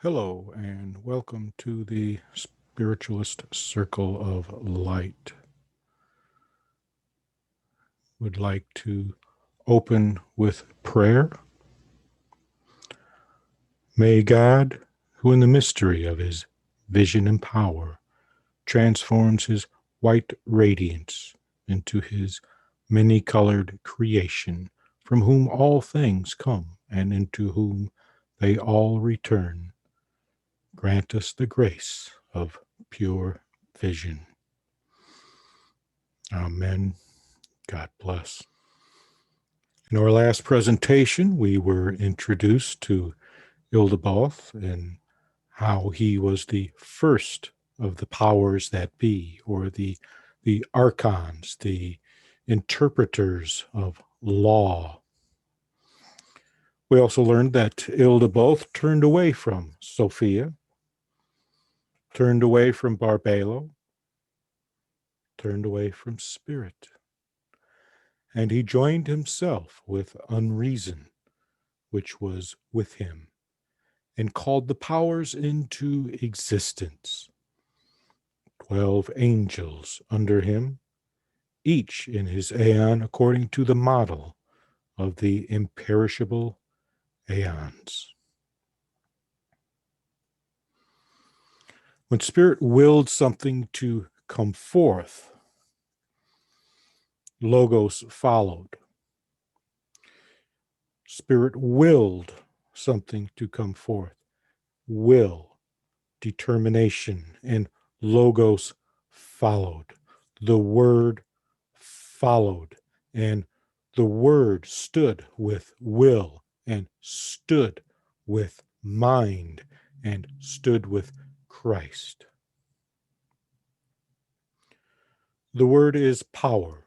Hello, and welcome to the Spiritualist Circle of Light. Would like to open with prayer. May God, who in the mystery of his vision and power transforms his white radiance into his many-colored creation, from whom all things come and into whom they all return, grant us the grace of pure vision. Amen. God bless. In our last presentation, we were introduced to Ialdabaoth and how he was the first of the powers that be, or the archons, the interpreters of law. We also learned that Ialdabaoth turned away from Sophia, turned away from Barbelo, turned away from spirit, and he joined himself with Unreason, which was with him, and called the powers into existence. 12 angels under him, each in his Aeon according to the model of the Imperishable Aeons. When Spirit willed something to come forth, Logos followed. Spirit willed something to come forth. Will, determination, and Logos followed. The Word followed, and the Word stood with will, and stood with mind, and stood with Christ. The Word is power,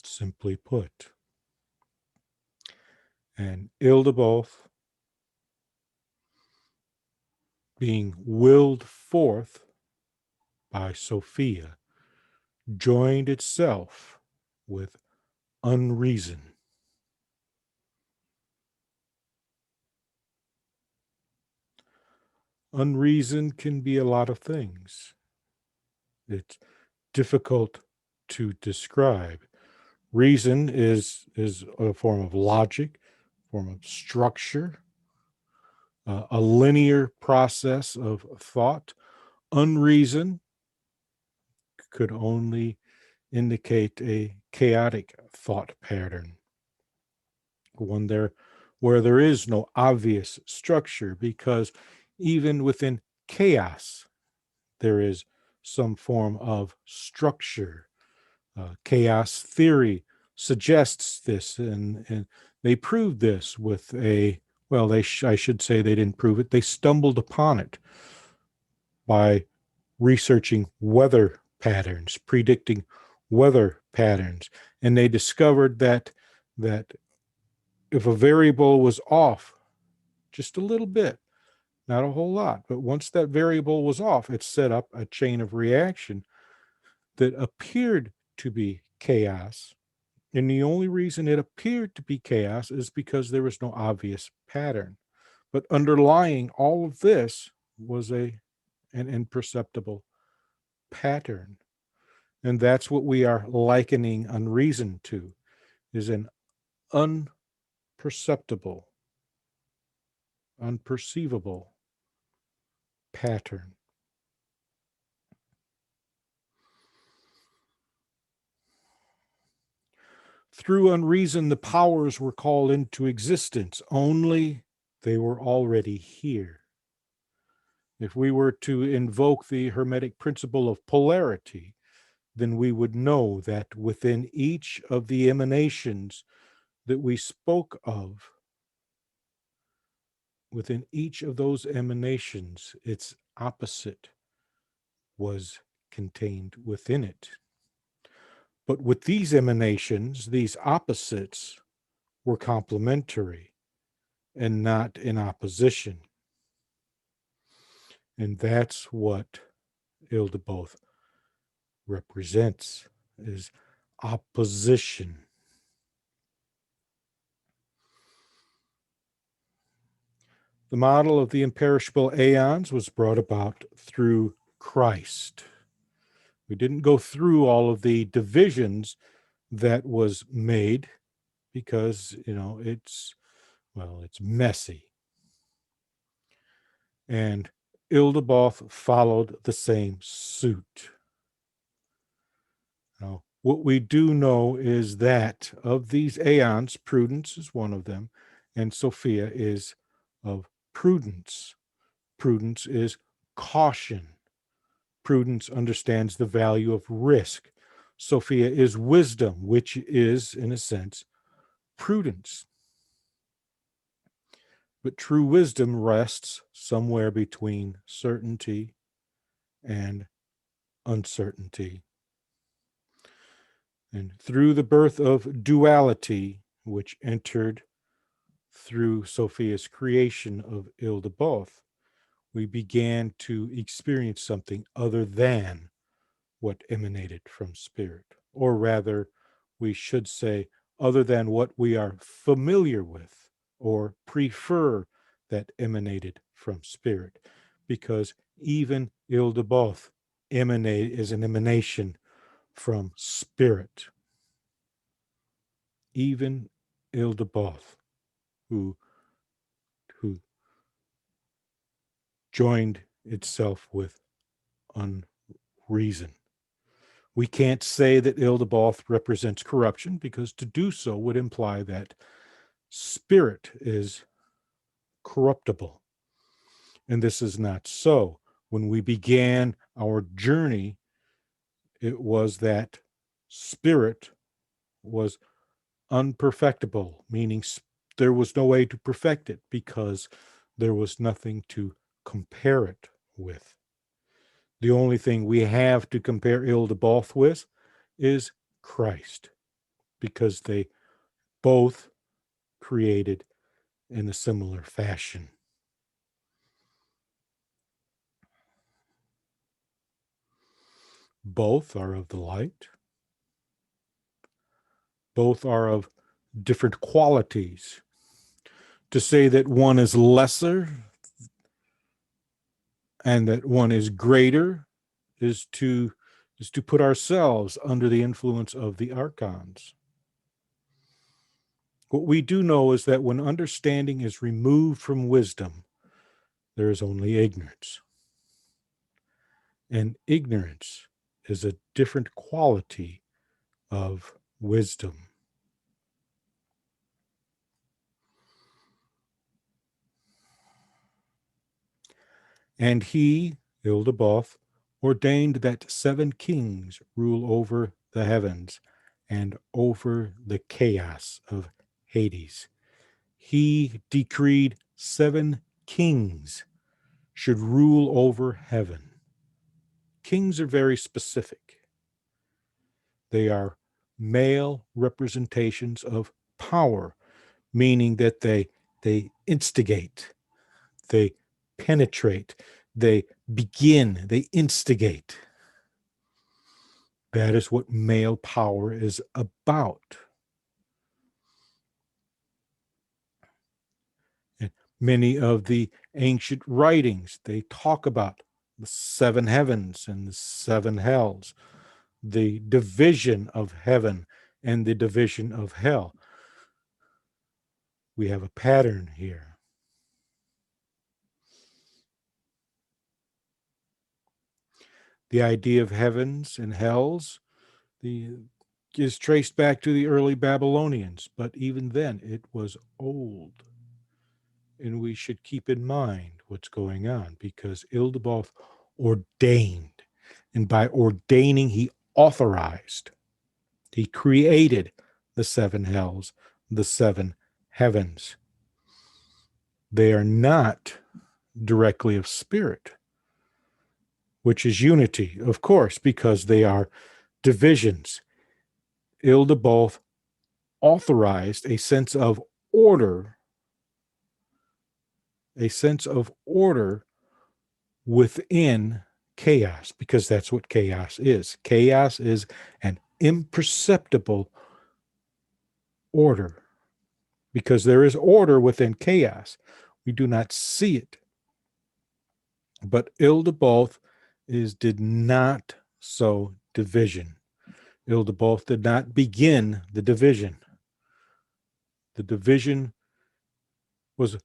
simply put. And Ialdabaoth, being willed forth by Sophia, joined itself with Unreason. Unreason can be a lot of things. It's difficult to describe. Reason is a form of logic, form of structure, a linear process of thought. Unreason could only indicate a chaotic thought pattern, one there where there is no obvious structure, because even within chaos there is some form of structure. Chaos theory suggests this, and they proved this with I should say they didn't prove it, they stumbled upon it by researching weather patterns, predicting weather patterns, and they discovered that if a variable was off just a little bit, not a whole lot, but once that variable was off, it set up a chain of reaction that appeared to be chaos. And the only reason it appeared to be chaos is because there was no obvious pattern. But underlying all of this was an imperceptible pattern. And that's what we are likening unreason to, is an unperceptible, unperceivable pattern. Through unreason, the powers were called into existence, only they were already here. If we were to invoke the Hermetic principle of polarity, then we would know that within each of the emanations that we spoke of, within each of those emanations, its opposite was contained within it. But with these emanations, these opposites were complementary and not in opposition. And that's what Ialdabaoth represents, is opposition. The model of the imperishable aeons was brought about through Christ. We didn't go through all of the divisions that was made because, it's messy. And Ialdabaoth followed the same suit. Now, what we do know is that of these aeons, prudence is one of them, and Sophia is of prudence. Prudence is caution. Prudence understands the value of risk. Sophia is wisdom, which is, in a sense, prudence. But true wisdom rests somewhere between certainty and uncertainty. And through the birth of duality, which entered through Sophia's creation of Ialdabaoth, we began to experience something other than what emanated from spirit. Or rather, we should say, other than what we are familiar with or prefer that emanated from spirit. Because even Ialdabaoth is an emanation from spirit. Even Ialdabaoth, who joined itself with Unreason. We can't say that Ialdabaoth represents corruption, because to do so would imply that spirit is corruptible. And this is not so. When we began our journey, it was that spirit was unperfectible, meaning there was no way to perfect it because there was nothing to compare it with. The only thing we have to compare Ialdabaoth with is Christ, because they both created in a similar fashion. Both are of the light. Both are of different qualities. To say that one is lesser and that one is greater is to put ourselves under the influence of the archons. What we do know is that when understanding is removed from wisdom, there is only ignorance. And ignorance is a different quality of wisdom. And he, Ialdabaoth, ordained that 7 kings rule over the heavens and over the chaos of Hades. He decreed 7 kings should rule over heaven. Kings are very specific. They are male representations of power, meaning that they instigate, they penetrate, they begin, they instigate. That is what male power is about. And many of the ancient writings, they talk about the 7 heavens and the 7 hells, the division of heaven and the division of hell. We have a pattern here. The idea of heavens and hells is traced back to the early Babylonians, but even then it was old. And we should keep in mind what's going on, because Ialdabaoth ordained, and by ordaining he authorized. He created the 7 hells, the 7 heavens. They are not directly of spirit, which is unity, of course, because they are divisions. Ialdabaoth authorized a sense of order, within chaos, because that's what chaos is. Chaos is an imperceptible order, because there is order within chaos. We do not see it. But Ialdabaoth did not sow division. Ialdabaoth did not begin the division. The division was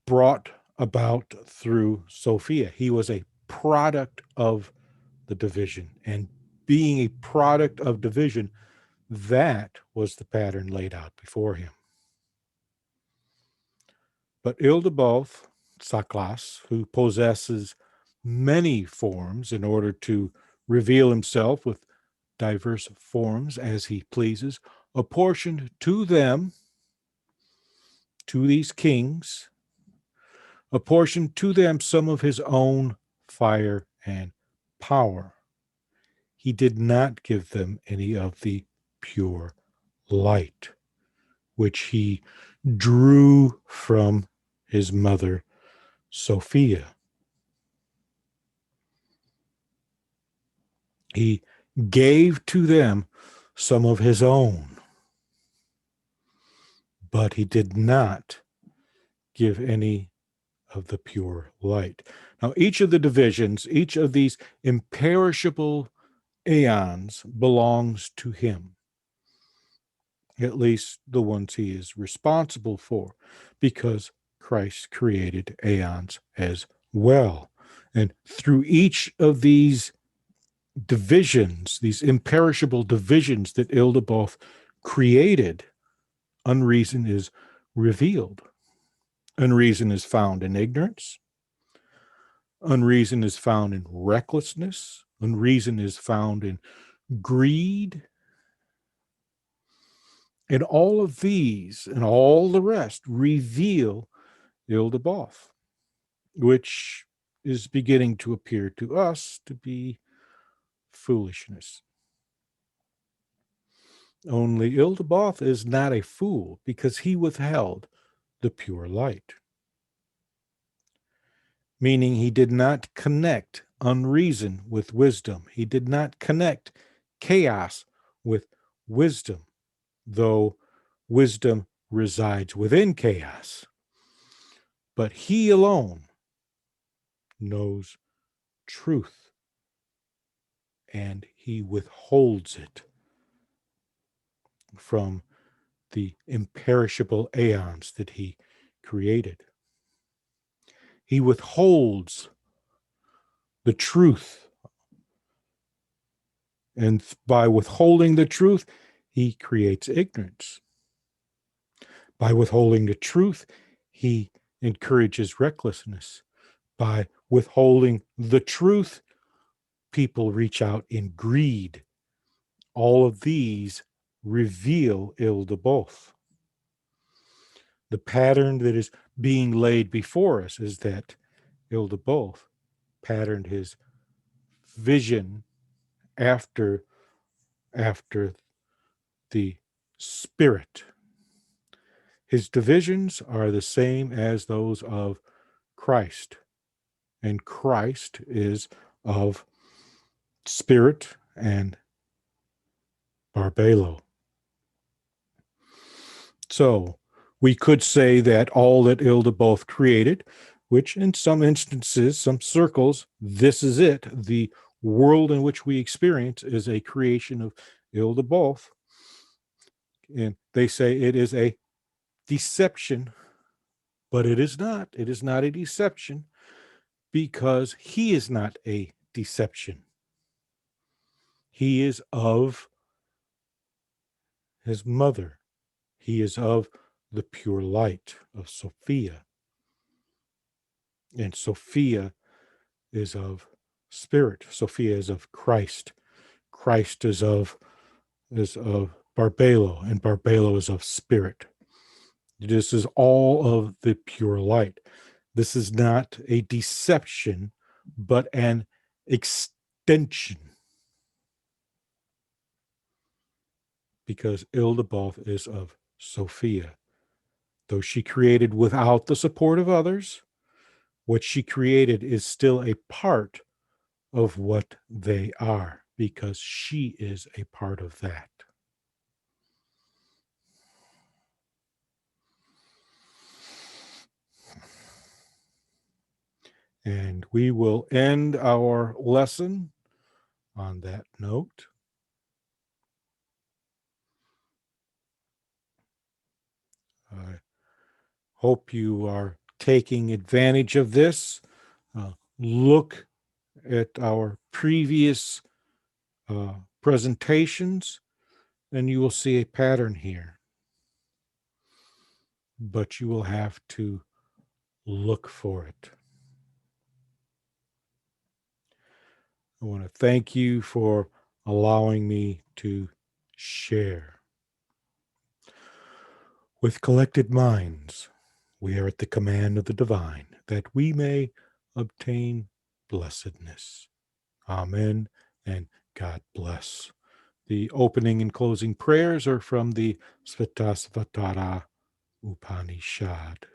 brought about through Sophia. He was a product of the division. And being a product of division, that was the pattern laid out before him. But Ialdabaoth, Saklas, who possesses many forms in order to reveal himself with diverse forms as he pleases, apportioned to them, to these kings, apportioned to them some of his own fire and power. He did not give them any of the pure light, which he drew from his mother, Sophia. He gave to them some of his own, but he did not give any of the pure light. Now, each of the divisions, each of these imperishable aeons belongs to him, at least the ones he is responsible for, because Christ created aeons as well. And through each of these divisions, these imperishable divisions that Ialdabaoth created, unreason is revealed. Unreason is found in ignorance. Unreason is found in recklessness. Unreason is found in greed. And all of these and all the rest reveal Ialdabaoth, which is beginning to appear to us to be foolishness. Only Ialdabaoth is not a fool because he withheld the pure light, meaning he did not connect unreason with wisdom. He did not connect chaos with wisdom, though wisdom resides within chaos. But he alone knows truth, and he withholds it from the imperishable aeons that he created. He withholds the truth, and by withholding the truth, he creates ignorance. By withholding the truth, he encourages recklessness. By withholding the truth, people reach out in greed. All of these reveal Ialdabaoth. The pattern that is being laid before us is that Ialdabaoth patterned his vision after the spirit. His divisions are the same as those of Christ, and Christ is of spirit and Barbelo. So we could say that all that Ialdabaoth created, which in some instances, some circles, this is it, the world in which we experience is a creation of Ialdabaoth. And they say it is a deception, but it is not. It is not a deception because he is not a deception. He is of his mother. He is of the pure light of Sophia. And Sophia is of spirit. Sophia is of Christ. Christ is of Barbelo, and Barbelo is of spirit. This is all of the pure light. This is not a deception, but an extension. Because Ialdabaoth is of Sophia. Though she created without the support of others, what she created is still a part of what they are, because she is a part of that. And we will end our lesson on that note. I hope you are taking advantage of this. Look at our previous presentations, and you will see a pattern here. But you will have to look for it. I want to thank you for allowing me to share. With collected minds, we are at the command of the divine, that we may obtain blessedness. Amen, and God bless. The opening and closing prayers are from the Svetasvatara Upanishad.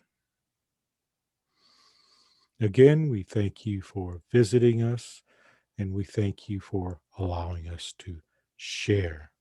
Again, we thank you for visiting us, and we thank you for allowing us to share